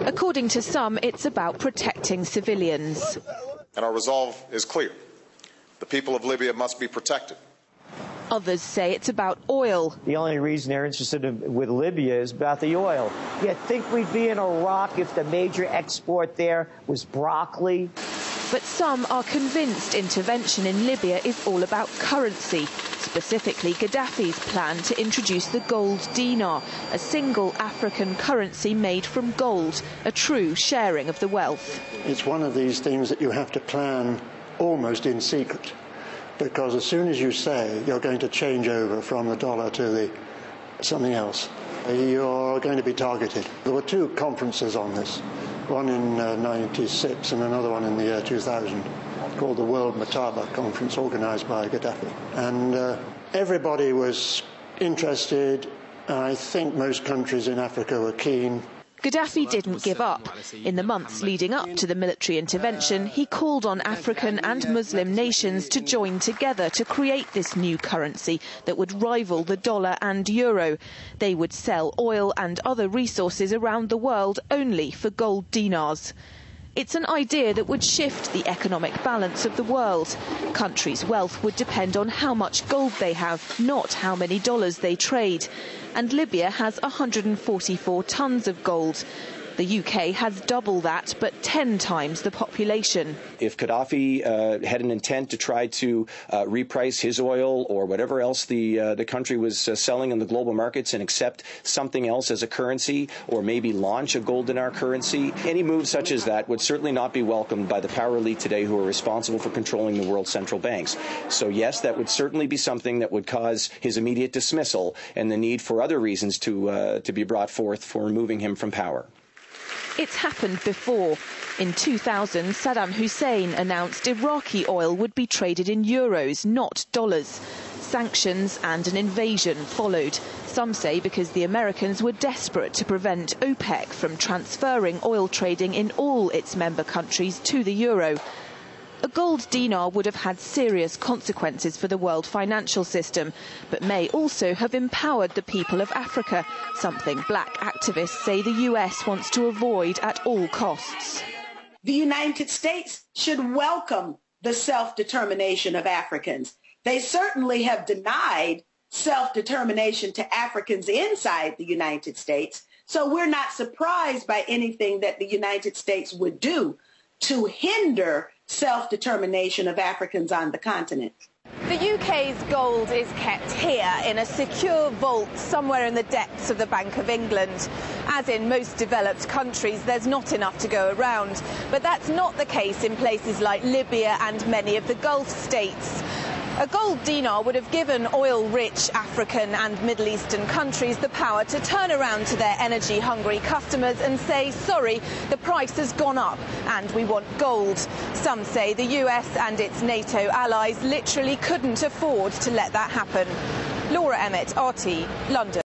According to some, it's about protecting civilians. And our resolve is clear. The people of Libya must be protected. Others say it's about oil. The only reason they're interested with Libya is about the oil. You'd think we'd be in Iraq if the major export there was broccoli. But some are convinced intervention in Libya is all about currency, specifically Gaddafi's plan to introduce the gold dinar, a single African currency made from gold, a true sharing of the wealth. It's one of these things that you have to plan almost in secret, because as soon as you say you're going to change over from the dollar to something else, you're going to be targeted. There were two conferences on this, one in '96 and another one in the year 2000, called the World Mataba Conference, organised by Gaddafi. And everybody was interested. I think most countries in Africa were keen. Gaddafi didn't give up. In the months leading up to the military intervention, he called on African and Muslim nations to join together to create this new currency that would rival the dollar and euro. They would sell oil and other resources around the world only for gold dinars. It's an idea that would shift the economic balance of the world. Countries' wealth would depend on how much gold they have, not how many dollars they trade. And Libya has 144 tons of gold. The UK has double that, but 10 times the population. If Gaddafi had an intent to try to reprice his oil or whatever else the country was selling in the global markets and accept something else as a currency, or maybe launch a gold dinar currency, any move such as that would certainly not be welcomed by the power elite today who are responsible for controlling the world's central banks. So yes, that would certainly be something that would cause his immediate dismissal and the need for other reasons to be brought forth for removing him from power. It's happened before. In 2000, Saddam Hussein announced Iraqi oil would be traded in euros, not dollars. Sanctions and an invasion followed. Some say because the Americans were desperate to prevent OPEC from transferring oil trading in all its member countries to the euro. A gold dinar would have had serious consequences for the world financial system, but may also have empowered the people of Africa, something black activists say the US wants to avoid at all costs. The United States should welcome the self-determination of Africans. They certainly have denied self-determination to Africans inside the United States, so we're not surprised by anything that the United States would do to hinder self-determination of Africans on the continent. The UK's gold is kept here in a secure vault somewhere in the depths of the Bank of England. As in most developed countries, there's not enough to go around. But that's not the case in places like Libya and many of the Gulf states. A gold dinar would have given oil-rich African and Middle Eastern countries the power to turn around to their energy-hungry customers and say, sorry, the price has gone up and we want gold. Some say the US and its NATO allies literally couldn't afford to let that happen. Laura Emmett, RT, London.